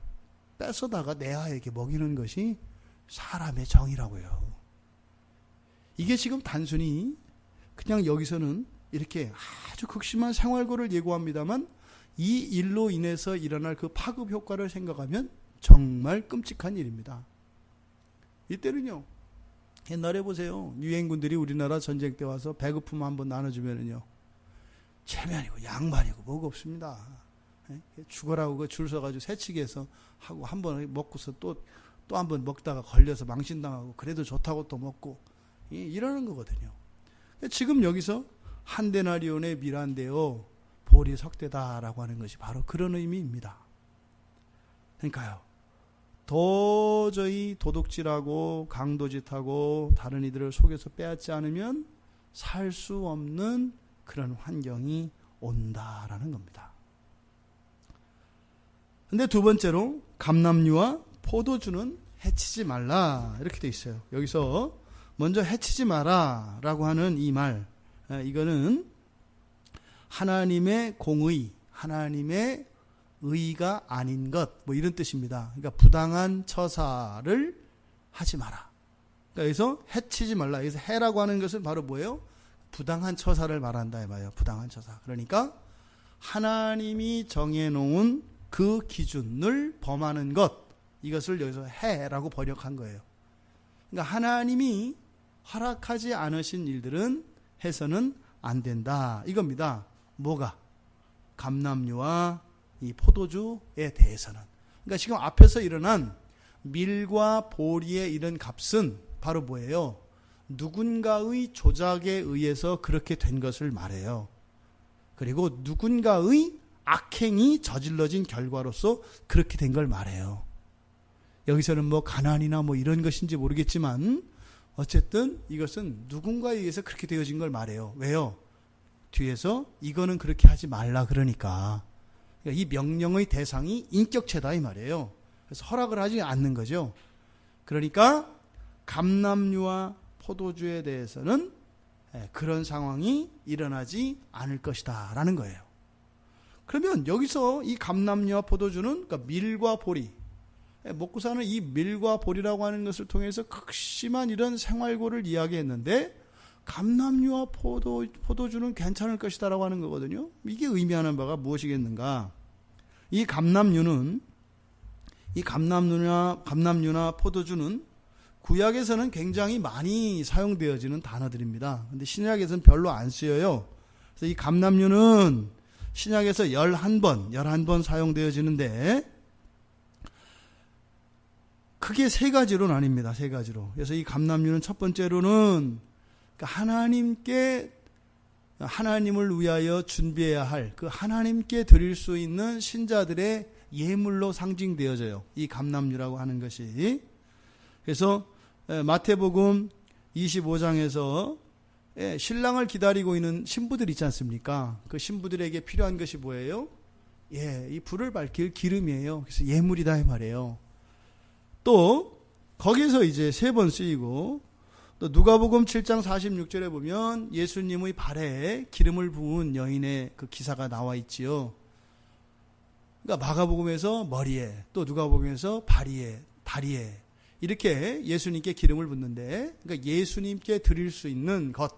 뺏어다가 내 아이에게 먹이는 것이 사람의 정의라고요. 이게 지금 단순히 그냥 여기서는 이렇게 아주 극심한 생활고를 예고합니다만 이 일로 인해서 일어날 그 파급 효과를 생각하면 정말 끔찍한 일입니다. 이때는요. 옛날에 보세요. 유엔군들이 우리나라 전쟁 때 와서 배급품 한번 나눠주면은요. 체면이고 양말이고 뭐가 없습니다. 죽어라고 그 줄 서가지고 새치기해서 하고 한 번 먹고서 또 한 번 먹다가 걸려서 망신당하고 그래도 좋다고 또 먹고 이러는 거거든요. 지금 여기서 한데나리온의 미란데요 보리 석대다라고 하는 것이 바로 그런 의미입니다. 그러니까요. 도저히 도둑질하고 강도짓하고 다른 이들을 속여서 빼앗지 않으면 살 수 없는 그런 환경이 온다라는 겁니다. 근데 두 번째로 감람류와 포도주는 해치지 말라 이렇게 돼 있어요. 여기서 먼저 해치지 마라 라고 하는 이 말, 이거는 하나님의 공의, 하나님의 의가 아닌 것, 뭐 이런 뜻입니다. 그러니까 부당한 처사를 하지 마라. 그러니까 여기서 해치지 말라. 여기서 해라고 하는 것은 바로 뭐예요? 부당한 처사를 말한다 이 말이에요. 부당한 처사. 그러니까 하나님이 정해놓은 그 기준을 범하는 것, 이것을 여기서 해라고 번역한 거예요. 그러니까 하나님이 허락하지 않으신 일들은 해서는 안 된다 이겁니다. 뭐가? 감람류와 이 포도주에 대해서는. 그러니까 지금 앞에서 일어난 밀과 보리의 이런 값은 바로 뭐예요? 누군가의 조작에 의해서 그렇게 된 것을 말해요. 그리고 누군가의 악행이 저질러진 결과로서 그렇게 된 걸 말해요. 여기서는 뭐 가난이나 뭐 이런 것인지 모르겠지만 어쨌든 이것은 누군가에 의해서 그렇게 되어진 걸 말해요. 왜요? 뒤에서 이거는 그렇게 하지 말라 그러니까. 이 명령의 대상이 인격체다 이 말이에요. 그래서 허락을 하지 않는 거죠. 그러니까 감람류와 포도주에 대해서는 그런 상황이 일어나지 않을 것이다 라는 거예요. 그러면 여기서 이 감람류와 포도주는 그러니까 밀과 보리, 먹고 사는 이 밀과 보리라고 하는 것을 통해서 극심한 이런 생활고를 이야기했는데 감람류와 포도주는 괜찮을 것이다라고 하는 거거든요. 이게 의미하는 바가 무엇이겠는가? 이 감람류나 포도주는 구약에서는 굉장히 많이 사용되어지는 단어들입니다. 근데 신약에서는 별로 안 쓰여요. 그래서 이 감람류는 신약에서 11번 사용되어지는데 크게 세 가지로 나뉩니다. 세 가지로. 그래서 이 감람류는 첫 번째로는 하나님을 위하여 준비해야 할 그 하나님께 드릴 수 있는 신자들의 예물로 상징되어져요. 이 감람류라고 하는 것이. 그래서 마태복음 25장에서 신랑을 기다리고 있는 신부들 있지 않습니까? 그 신부들에게 필요한 것이 뭐예요? 이 불을 밝힐 기름이에요. 그래서 예물이다 이 말이에요. 또 거기서 이제 세 번 쓰이고 또 누가복음 7장 46절에 보면 예수님의 발에 기름을 부은 여인의 그 기사가 나와 있지요. 그러니까 마가복음에서 머리에, 또 누가복음에서 발이에, 다리에 이렇게 예수님께 기름을 붓는데, 그러니까 예수님께 드릴 수 있는 것,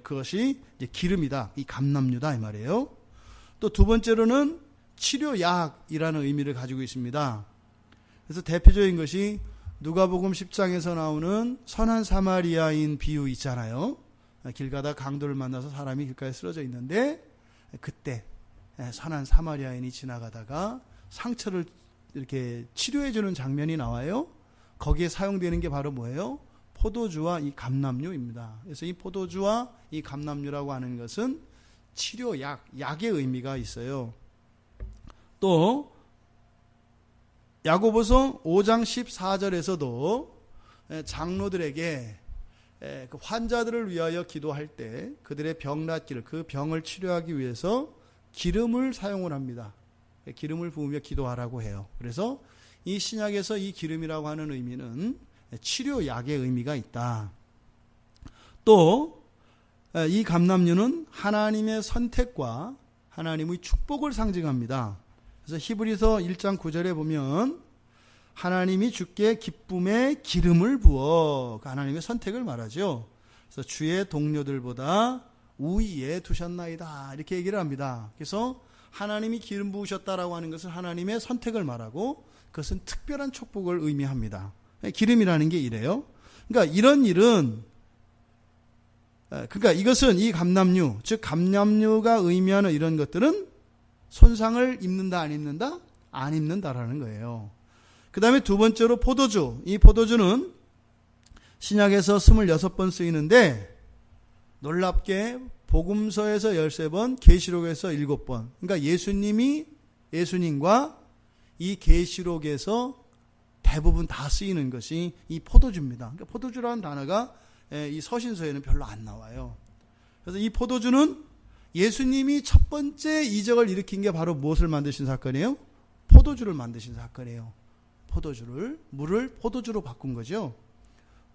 그것이 이제 기름이다, 이 감람류다 이 말이에요. 또 두 번째로는 치료약이라는 의미를 가지고 있습니다. 그래서 대표적인 것이 누가복음 10장에서 나오는 선한 사마리아인 비유 있잖아요. 길 가다 강도를 만나서 사람이 길가에 쓰러져 있는데 그때 선한 사마리아인이 지나가다가 상처를 이렇게 치료해주는 장면이 나와요. 거기에 사용되는 게 바로 뭐예요? 포도주와 이 감람류입니다. 그래서 이 포도주와 이 감람류라고 하는 것은 치료약, 약의 의미가 있어요. 또 야고보서 5장 14절에서도 장로들에게 그 환자들을 위하여 기도할 때 그들의 병 낫기를, 그 병을 치료하기 위해서 기름을 사용을 합니다. 기름을 부으며 기도하라고 해요. 그래서 이 신약에서 이 기름이라고 하는 의미는 치료약의 의미가 있다. 또 이 감람류는 하나님의 선택과 하나님의 축복을 상징합니다. 그래서 히브리서 1장 9절에 보면 하나님이 주께 기쁨의 기름을 부어, 하나님의 선택을 말하죠. 그래서 주의 동료들보다 우위에 두셨나이다 이렇게 얘기를 합니다. 그래서 하나님이 기름 부으셨다라고 하는 것은 하나님의 선택을 말하고 그것은 특별한 축복을 의미합니다. 기름이라는 게 이래요. 그러니까 이런 일은, 그러니까 이것은 이 감람류, 즉 감람류가 의미하는 이런 것들은 손상을 입는다 안 입는다? 안 입는다라는 거예요. 그 다음에 두 번째로 포도주. 이 포도주는 신약에서 26번 쓰이는데 놀랍게 복음서에서 13번, 계시록에서 7번. 그러니까 예수님과 이 계시록에서 대부분 다 쓰이는 것이 이 포도주입니다. 그러니까 포도주라는 단어가 이 서신서에는 별로 안 나와요. 그래서 이 포도주는 예수님이 첫 번째 이적을 일으킨 게 바로 무엇을 만드신 사건이에요? 포도주를 만드신 사건이에요. 물을 포도주로 바꾼 거죠.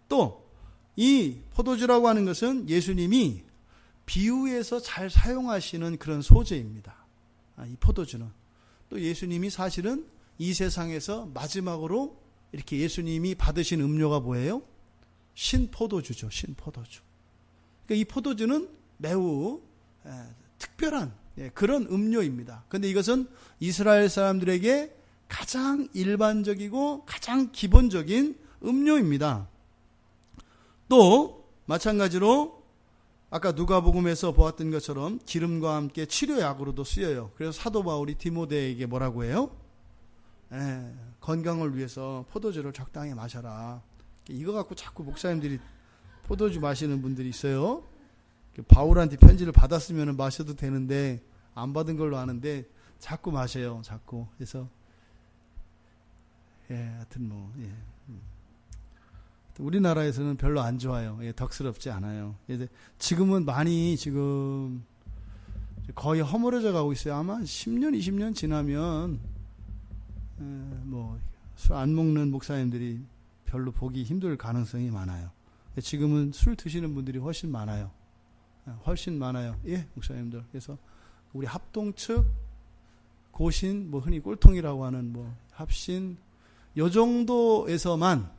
또 이 포도주라고 하는 것은 예수님이 비유에서 잘 사용하시는 그런 소재입니다. 이 포도주는. 또 예수님이 사실은 이 세상에서 마지막으로 이렇게 예수님이 받으신 음료가 뭐예요? 신포도주죠. 신포도주. 그러니까 이 포도주는 매우 특별한 그런 음료입니다. 그런데 이것은 이스라엘 사람들에게 가장 일반적이고 가장 기본적인 음료입니다. 또 마찬가지로 아까 누가복음에서 보았던 것처럼 기름과 함께 치료약으로도 쓰여요. 그래서 사도 바울이 디모데에게 뭐라고 해요? 건강을 위해서 포도주를 적당히 마셔라. 이거 갖고 자꾸 목사님들이 포도주 마시는 분들이 있어요. 바울한테 편지를 받았으면 마셔도 되는데 안 받은 걸로 아는데 자꾸 마셔요. 자꾸. 그래서 하여튼 우리나라에서는 별로 안 좋아요. 덕스럽지 않아요. 지금은 많이 거의 허물어져 가고 있어요. 아마 10년, 20년 지나면 술 안 먹는 목사님들이 별로 보기 힘들 가능성이 많아요. 지금은 술 드시는 분들이 훨씬 많아요. 훨씬 많아요. 목사님들. 그래서 우리 합동 측 고신, 뭐 흔히 꼴통이라고 하는 뭐 합신, 요 정도에서만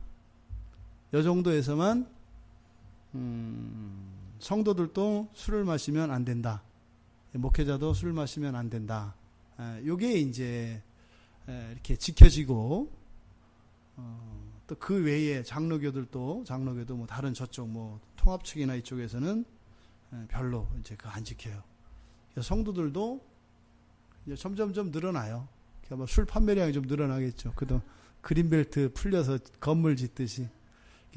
성도들도 술을 마시면 안 된다. 목회자도 술을 마시면 안 된다. 요게 이제 이렇게 지켜지고, 또 그 외에 장로교도 뭐 다른 저쪽 뭐 통합 측이나 이쪽에서는 별로 이제 그거 안 지켜요. 성도들도 이제 점점점 늘어나요. 뭐 술 판매량이 좀 늘어나겠죠. 그도 그린벨트 풀려서 건물 짓듯이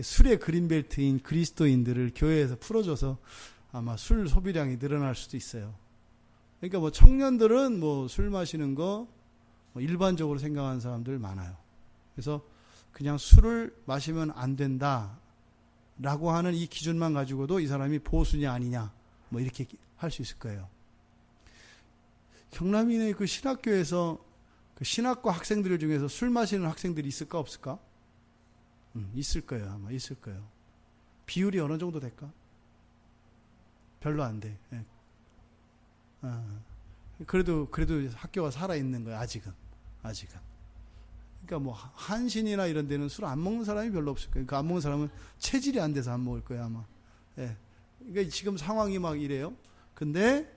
술의 그린벨트인 그리스도인들을 교회에서 풀어줘서 아마 술 소비량이 늘어날 수도 있어요. 그러니까 뭐 청년들은 뭐 술 마시는 거 뭐 일반적으로 생각하는 사람들 많아요. 그래서 그냥 술을 마시면 안 된다라고 하는 이 기준만 가지고도 이 사람이 보수냐 아니냐 뭐 이렇게 할 수 있을 거예요. 경남이네 그 신학교에서 그 신학과 학생들 중에서 술 마시는 학생들이 있을까 없을까? 있을 거예요. 아마 있을 거예요. 비율이 어느 정도 될까? 별로 안 돼. 예. 그래도 학교가 살아 있는 거예요. 아직은. 그러니까 뭐 한신이나 이런 데는 술 안 먹는 사람이 별로 없을 거예요. 그러니까 안 먹는 사람은 체질이 안 돼서 안 먹을 거예요, 아마. 예. 그러니까 지금 상황이 막 이래요. 근데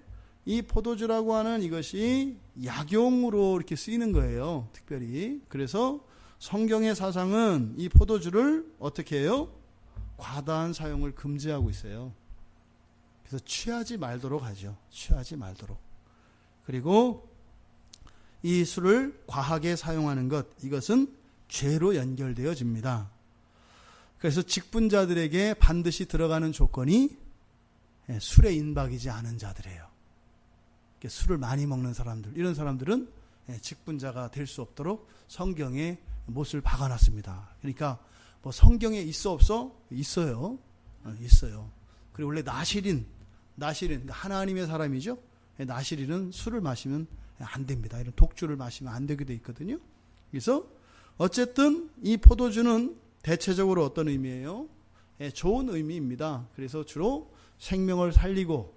이 포도주라고 하는 이것이 약용으로 이렇게 쓰이는 거예요. 특별히. 그래서 성경의 사상은 이 포도주를 어떻게 해요? 과다한 사용을 금지하고 있어요. 그래서 취하지 말도록 하죠. 취하지 말도록. 그리고 이 술을 과하게 사용하는 것, 이것은 죄로 연결되어집니다. 그래서 직분자들에게 반드시 들어가는 조건이 술에 인박이지 않은 자들이에요. 술을 많이 먹는 사람들, 이런 사람들은 직분자가 될 수 없도록 성경에 못을 박아놨습니다. 그러니까 뭐 성경에 있어 없어? 있어요. 있어요. 그리고 원래 나실인 하나님의 사람이죠. 나실인은 술을 마시면 안 됩니다. 이런 독주를 마시면 안 되게 돼 있거든요. 그래서 어쨌든 이 포도주는 대체적으로 어떤 의미예요? 좋은 의미입니다. 그래서 주로 생명을 살리고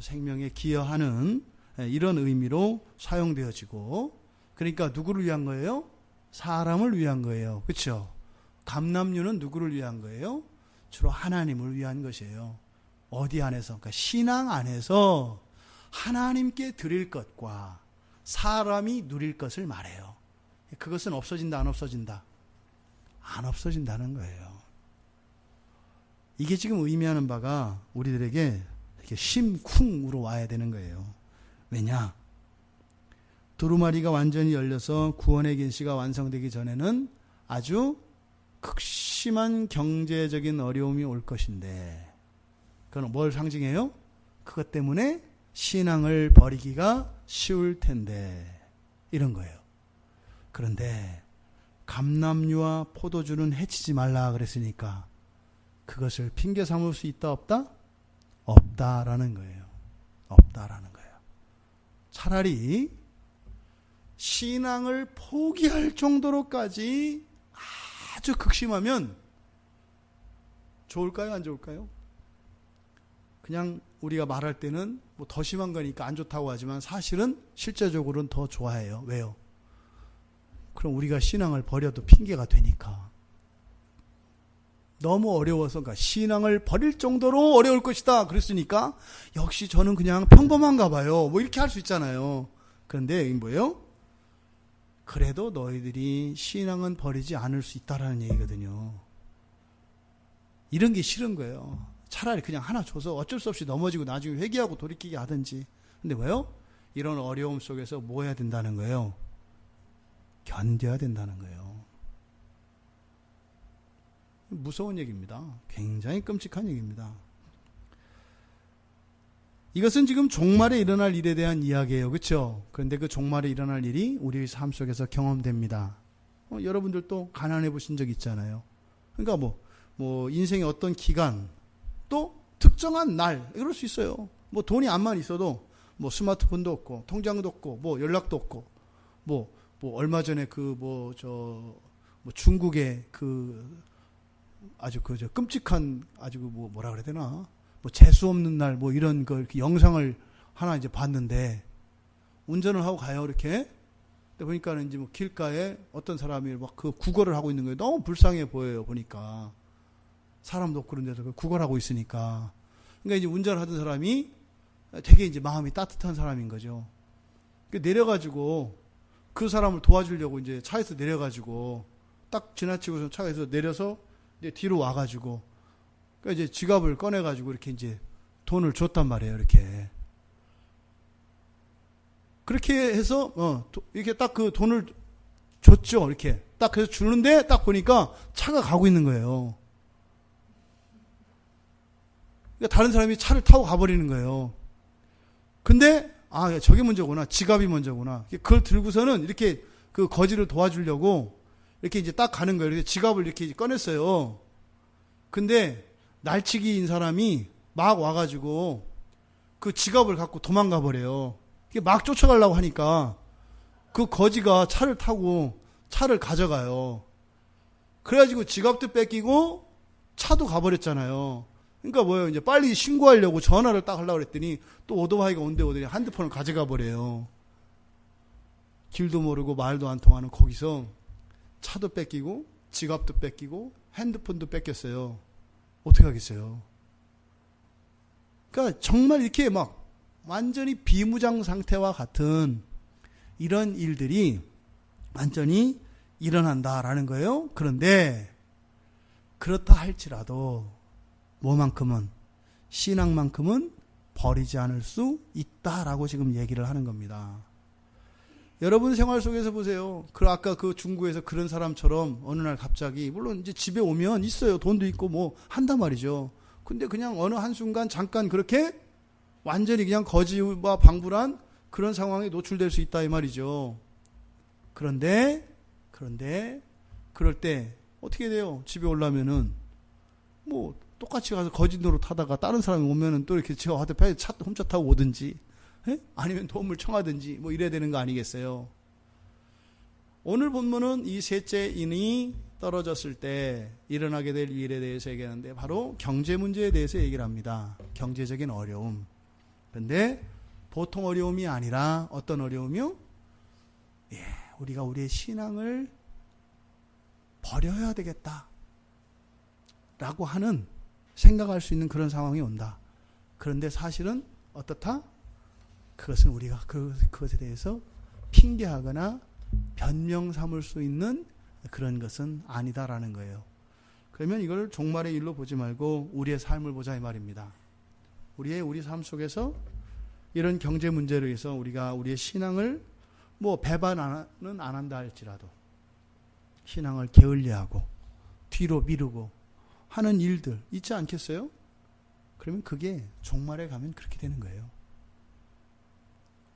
생명에 기여하는 이런 의미로 사용되어지고, 그러니까 누구를 위한 거예요? 사람을 위한 거예요. 그렇죠? 감람류는 누구를 위한 거예요? 주로 하나님을 위한 것이에요. 어디 안에서? 그러니까 신앙 안에서 하나님께 드릴 것과 사람이 누릴 것을 말해요. 그것은 없어진다, 안 없어진다? 안 없어진다는 거예요. 이게 지금 의미하는 바가 우리들에게 이렇게 심쿵으로 와야 되는 거예요. 왜냐? 두루마리가 완전히 열려서 구원의 계시가 완성되기 전에는 아주 극심한 경제적인 어려움이 올 것인데, 그건 뭘 상징해요? 그것 때문에 신앙을 버리기가 쉬울 텐데, 이런 거예요. 그런데 감람류와 포도주는 해치지 말라 그랬으니까 그것을 핑계 삼을 수 있다 없다? 없다라는 거예요. 없다라는 거예요. 차라리 신앙을 포기할 정도로까지 아주 극심하면 좋을까요? 안 좋을까요? 그냥 우리가 말할 때는 뭐 더 심한 거니까 안 좋다고 하지만 사실은 실제적으로는 더 좋아해요. 왜요? 그럼 우리가 신앙을 버려도 핑계가 되니까. 너무 어려워서, 그러니까 신앙을 버릴 정도로 어려울 것이다 그랬으니까 역시 저는 그냥 평범한가 봐요. 뭐 이렇게 할 수 있잖아요. 그런데 이게 뭐예요? 그래도 너희들이 신앙은 버리지 않을 수 있다라는 얘기거든요. 이런 게 싫은 거예요. 차라리 그냥 하나 줘서 어쩔 수 없이 넘어지고 나중에 회개하고 돌이키게 하든지. 근데 왜요? 이런 어려움 속에서 뭐 해야 된다는 거예요? 견뎌야 된다는 거예요. 무서운 얘기입니다. 굉장히 끔찍한 얘기입니다. 이것은 지금 종말에 일어날 일에 대한 이야기예요. 그렇죠? 그런데 그 종말에 일어날 일이 우리의 삶 속에서 경험됩니다. 여러분들도 가난해 보신 적 있잖아요. 그러니까 뭐 인생의 어떤 기간, 또 특정한 날, 이럴 수 있어요. 뭐 돈이 안만 있어도 뭐 스마트폰도 없고 통장도 없고 뭐 연락도 없고 뭐 얼마 전에 중국의 아주 끔찍한 아주 뭐라 그래야 되나? 뭐 재수 없는 날 뭐 이런 걸 영상을 하나 이제 봤는데, 운전을 하고 가요. 이렇게 근데 보니까는 이제 뭐 길가에 어떤 사람이 막 그 구걸을 하고 있는 거예요. 너무 불쌍해 보여요, 보니까. 사람도 없고 그런 데서 구걸하고 있으니까. 그러니까 이제 운전하던 사람이 되게 이제 마음이 따뜻한 사람인 거죠. 내려가지고 그 사람을 도와주려고 이제 차에서 내려가지고 딱 지나치고서 차에서 내려서 이제 뒤로 와가지고 그러니까 이제 지갑을 꺼내가지고 이렇게 이제 돈을 줬단 말이에요. 이렇게. 그렇게 해서 이렇게 딱 그 돈을 줬죠. 이렇게 딱 그래서 주는데 딱 보니까 차가 가고 있는 거예요. 그러니까 다른 사람이 차를 타고 가버리는 거예요. 근데 저게 먼저구나. 지갑이 먼저구나. 그걸 들고서는 이렇게 그 거지를 도와주려고 이렇게 이제 딱 가는 거예요. 이렇게 지갑을 이렇게 꺼냈어요. 근데 날치기인 사람이 막 와가지고 그 지갑을 갖고 도망가 버려요. 막 쫓아가려고 하니까 그 거지가 차를 타고 차를 가져가요. 그래가지고 지갑도 뺏기고 차도 가버렸잖아요. 그러니까 뭐예요? 이제 빨리 신고하려고 전화를 딱 하려고 그랬더니 또 오토바이가 온대 오더니 핸드폰을 가져가 버려요. 길도 모르고 말도 안 통하는 거기서 차도 뺏기고 지갑도 뺏기고 핸드폰도 뺏겼어요. 어떻게 하겠어요? 그러니까 정말 이렇게 막 완전히 비무장 상태와 같은 이런 일들이 완전히 일어난다라는 거예요. 그런데 그렇다 할지라도 뭐만큼은 신앙만큼은 버리지 않을 수 있다라고 지금 얘기를 하는 겁니다. 여러분 생활 속에서 보세요. 아까 그 중국에서 그런 사람처럼 어느 날 갑자기 물론 이제 집에 오면 있어요. 돈도 있고 뭐 한단 말이죠. 근데 그냥 어느 한순간 잠깐 그렇게 완전히 그냥 거지와 방불한 그런 상황에 노출될 수 있다 이 말이죠. 그런데 그럴 때 어떻게 돼요? 집에 오려면은 뭐 똑같이 가서 거지 노릇하다가 다른 사람이 오면은 또 이렇게 제가 차 훔쳐 타고 오든지 아니면 도움을 청하든지 뭐 이래야 되는 거 아니겠어요? 오늘 본문은 이 셋째 인이 떨어졌을 때 일어나게 될 일에 대해서 얘기하는데 바로 경제 문제에 대해서 얘기를 합니다. 경제적인 어려움. 그런데 보통 어려움이 아니라 어떤 어려움이요? 우리가 우리의 신앙을 버려야 되겠다 라고 하는 생각할 수 있는 그런 상황이 온다. 그런데 사실은 어떻다? 그것은 우리가 그것에 대해서 핑계하거나 변명 삼을 수 있는 그런 것은 아니다라는 거예요. 그러면 이걸 종말의 일로 보지 말고 우리의 삶을 보자 이 말입니다. 우리 삶 속에서 이런 경제 문제로 해서 우리가 우리의 신앙을 뭐 배반은 안 한다 할지라도 신앙을 게을리하고 뒤로 미루고 하는 일들 있지 않겠어요? 그러면 그게 종말에 가면 그렇게 되는 거예요.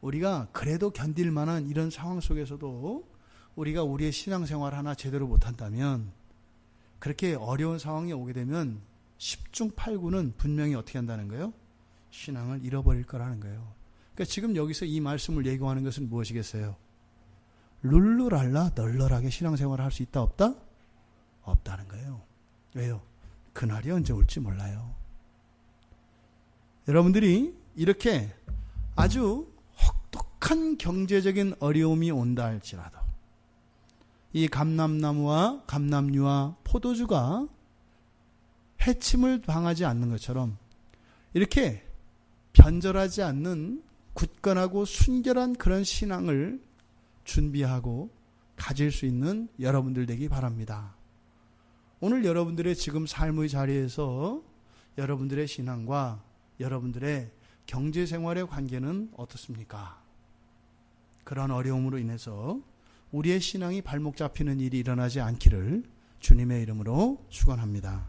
우리가 그래도 견딜 만한 이런 상황 속에서도 우리가 우리의 신앙생활 하나 제대로 못한다면 그렇게 어려운 상황이 오게 되면 10중 8구는 분명히 어떻게 한다는 거예요? 신앙을 잃어버릴 거라는 거예요. 그러니까 지금 여기서 이 말씀을 예고하는 것은 무엇이겠어요? 룰루랄라 널널하게 신앙생활을 할 수 있다 없다? 없다는 거예요. 왜요? 그날이 언제 올지 몰라요. 여러분들이 이렇게 아주 혹독한 경제적인 어려움이 온다 할지라도 이 감람나무와 감람류와 포도주가 해침을 당하지 않는 것처럼 이렇게 변절하지 않는 굳건하고 순결한 그런 신앙을 준비하고 가질 수 있는 여러분들 되기 바랍니다. 오늘 여러분들의 지금 삶의 자리에서 여러분들의 신앙과 여러분들의 경제생활의 관계는 어떻습니까? 그런 어려움으로 인해서 우리의 신앙이 발목 잡히는 일이 일어나지 않기를 주님의 이름으로 축원합니다.